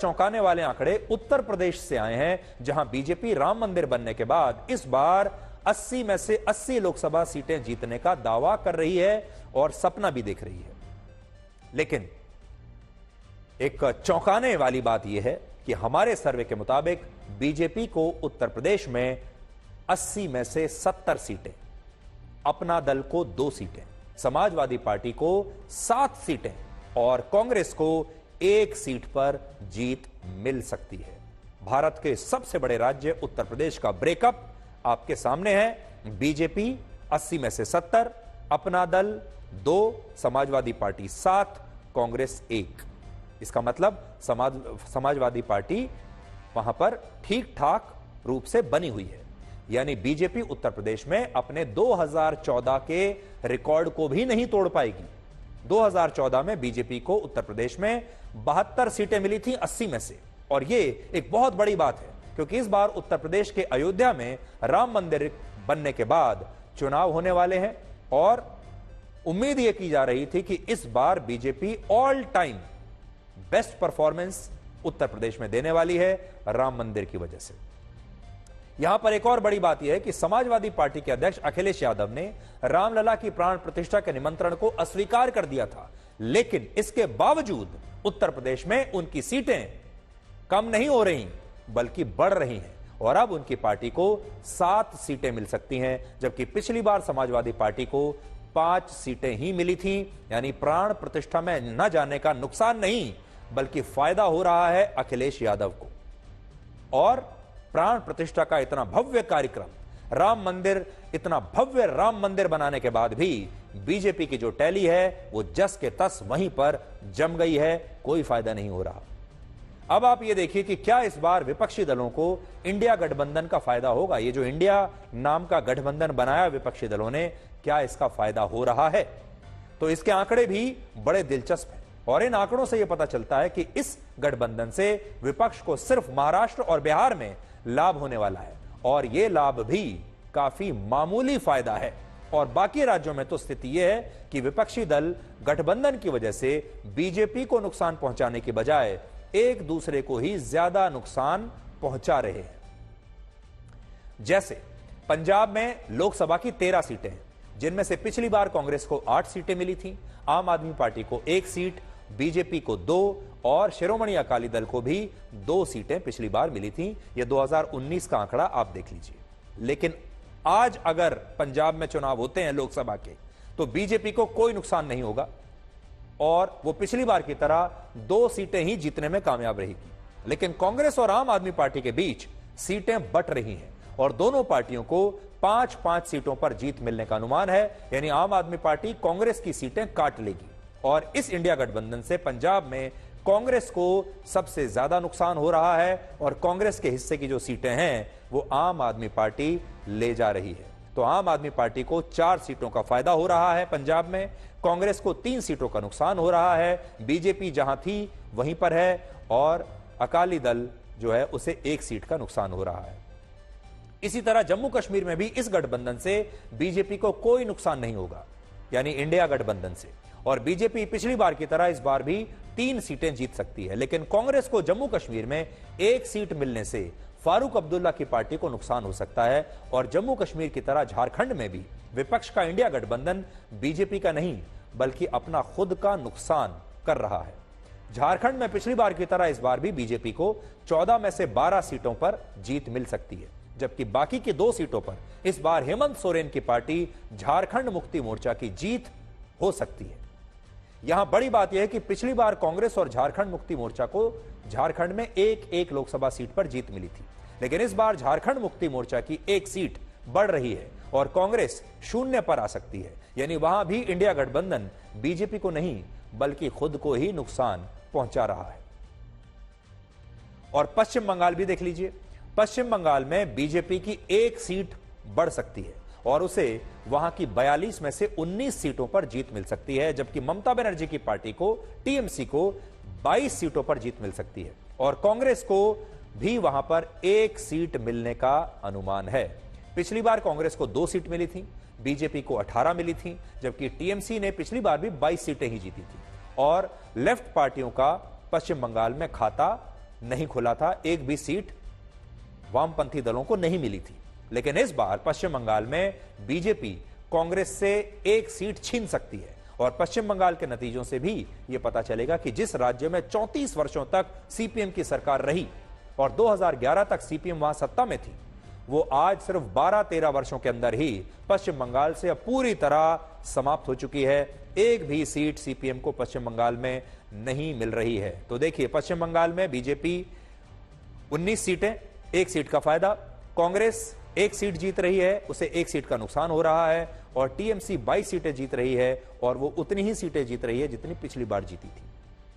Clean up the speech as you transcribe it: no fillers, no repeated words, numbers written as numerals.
चौंकाने वाले आंकड़े उत्तर प्रदेश से आए हैं, जहां बीजेपी राम मंदिर बनने के बाद इस बार 80 में से 80 लोकसभा सीटें जीतने का दावा कर रही है और सपना भी देख रही है। लेकिन एक चौंकाने वाली बात यह है कि हमारे सर्वे के मुताबिक बीजेपी को उत्तर प्रदेश में 80 में से 70 सीटें, अपना दल को 2 सीटें, समाजवादी पार्टी को 7 सीटें और कांग्रेस को 1 सीट पर जीत मिल सकती है। भारत के सबसे बड़े राज्य उत्तर प्रदेश का ब्रेकअप आपके सामने है। बीजेपी 80 में से 70, अपना दल 2, समाजवादी पार्टी 7, कांग्रेस 1। इसका मतलब समाजवादी पार्टी वहां पर ठीक ठाक रूप से बनी हुई है, यानी बीजेपी उत्तर प्रदेश में अपने 2014 के रिकॉर्ड को भी नहीं तोड़ पाएगी। 2014 में बीजेपी को उत्तर प्रदेश में 72 सीटें मिली थी 80 में से, और यह एक बहुत बड़ी बात है क्योंकि इस बार उत्तर प्रदेश के अयोध्या में राम मंदिर बनने के बाद चुनाव होने वाले हैं और उम्मीद यह की जा रही थी कि इस बार BJP all time best performance Uttar Pradesh में देने वाली है राम मंदिर की वजह से। यहां पर एक और बड़ी बात यह है कि समाजवादी पार्टी के अध्यक्ष अखिलेश यादव ने रामलला की प्राण प्रतिष्ठा के निमंत्रण को अस्वीकार कर दिया था, लेकिन इसके बावजूद उत्तर प्रदेश में उनकी सीटें कम नहीं हो रही बल्कि बढ़ रही हैं और अब उनकी पार्टी को 7 सीटें मिल सकती हैं, जबकि पिछली बार समाजवादी पार्टी को 5 सीटें ही मिली थी। यानी प्राण प्रतिष्ठा में न जाने का नुकसान नहीं बल्कि फायदा हो रहा है अखिलेश यादव को। और प्राण प्रतिष्ठा का इतना भव्य कार्यक्रम, राम मंदिर, इतना भव्य राम मंदिर बनाने के बाद भी बीजेपी की जो टैली है वो जस के तस वहीं पर जम गई है, कोई फायदा नहीं हो रहा। अब आप ये देखिए कि क्या इस बार विपक्षी दलों को इंडिया गठबंधन का फायदा होगा। ये जो इंडिया नाम का गठबंधन बनाया विपक्षी दलों ने, क्या इसका फायदा हो रहा है? तो इसके आंकड़े भी बड़े दिलचस्प हैं और इन आंकड़ों से यह पता चलता है कि इस गठबंधन से विपक्ष को सिर्फ महाराष्ट्र और बिहार में लाभ होने वाला है और यह लाभ भी काफी मामूली फायदा है। और बाकी राज्यों में तो स्थिति यह है कि विपक्षी दल गठबंधन की वजह से बीजेपी को नुकसान पहुंचाने की बजाय एक दूसरे को ही ज्यादा नुकसान पहुंचा रहे हैं। जैसे पंजाब में लोकसभा की 13 सीटें हैं, जिनमें से पिछली बार कांग्रेस को 8 सीटें मिली थी, आम आदमी पार्टी को 1 सीट, बीजेपी को 2 और शिरोमणि अकाली दल को भी 2 सीटें पिछली बार मिली थी। यह 2019 का आंकड़ा आप देख लीजिए। लेकिन आज अगर पंजाब में चुनाव होते हैं लोकसभा के, तो बीजेपी को कोई नुकसान नहीं होगा और वो पिछली बार की तरह 2 सीटें ही जीतने में कामयाब रहेगी। लेकिन कांग्रेस और आम आदमी पार्टी के बीच सीटें बंट रही हैं और दोनों पार्टियों को 5-5 सीटों पर जीत मिलने का अनुमान है। यानी आम आदमी पार्टी कांग्रेस की सीटें काट लेगी और इस इंडिया गठबंधन से पंजाब में कांग्रेस को सबसे ज्यादा नुकसान हो रहा है और कांग्रेस के हिस्से की जो सीटें हैं वो आम आदमी पार्टी ले जा रही है। तो आम आदमी पार्टी को 4 सीटों का फायदा हो रहा है पंजाब में, कांग्रेस को 3 सीटों का नुकसान हो रहा है, बीजेपी जहां थी वहीं पर है और अकाली दल जो है उसे 1 सीट का नुकसान हो रहा है। इसी तरह जम्मू कश्मीर में भी इस गठबंधन से बीजेपी को कोई नुकसान नहीं होगा, यानी इंडिया गठबंधन से, और बीजेपी पिछली बार की तरह इस बार भी 3 सीटें जीत सकती है। लेकिन कांग्रेस को जम्मू कश्मीर में 1 सीट मिलने से फारूक अब्दुल्ला की पार्टी को नुकसान हो सकता है और जम्मू कश्मीर की तरह झारखंड में भी विपक्ष का इंडिया गठबंधन बीजेपी का नहीं बल्कि अपना खुद का नुकसान कर रहा है। झारखंड में पिछली बार की तरह इस बार भी बीजेपी को 14 में से 12 सीटों पर जीत मिल सकती है, जबकि बाकी की 2 सीटों पर इस बार हेमंत सोरेन की पार्टी झारखंड मुक्ति मोर्चा की जीत हो सकती है। यहां बड़ी बात यह है कि पिछली बार कांग्रेस और झारखंड मुक्ति मोर्चा को झारखंड में 1-1 लोकसभा सीट पर जीत मिली थी, लेकिन इस बार झारखंड मुक्ति मोर्चा की 1 सीट बढ़ रही है और कांग्रेस 0 पर आ सकती है। यानी वहां भी इंडिया गठबंधन बीजेपी को नहीं बल्कि खुद को ही नुकसान पहुंचा रहा है। और पश्चिम बंगाल भी देख लीजिए। पश्चिम बंगाल में बीजेपी की 1 सीट बढ़ सकती है और उसे वहां की 42 में से 19 सीटों पर जीत मिल सकती है, जबकि ममता बनर्जी की पार्टी को, टीएमसी को 22 सीटों पर जीत मिल सकती है और कांग्रेस को भी वहां पर 1 सीट मिलने का अनुमान है। पिछली बार कांग्रेस को 2 सीट मिली थी, बीजेपी को 18 मिली थी, जबकि टीएमसी ने पिछली बार भी 22 सीटें ही जीती थी और लेफ्ट पार्टियों का पश्चिम बंगाल में खाता नहीं खुला था, एक भी सीट वामपंथी दलों को नहीं मिली थी। लेकिन इस बार पश्चिम बंगाल में बीजेपी कांग्रेस से एक सीट छीन सकती है और पश्चिम बंगाल के नतीजों से भी यह पता चलेगा कि जिस राज्य में 34 वर्षों तक सीपीएम की सरकार रही और 2011 तक सीपीएम वहां सत्ता में थी, वो आज सिर्फ 12-13 वर्षों के अंदर ही पश्चिम बंगाल से अब पूरी तरह समाप्त हो चुकी है। एक भी सीट सीपीएम को पश्चिम बंगाल में नहीं मिल रही है। तो देखिए, पश्चिम बंगाल में बीजेपी 19 सीटें, एक सीट का फायदा, कांग्रेस एक सीट जीत रही है, उसे एक सीट का नुकसान हो रहा है, और टीएमसी 22 सीटें जीत रही है और वो उतनी ही सीटें जीत रही है जितनी पिछली बार जीती थी।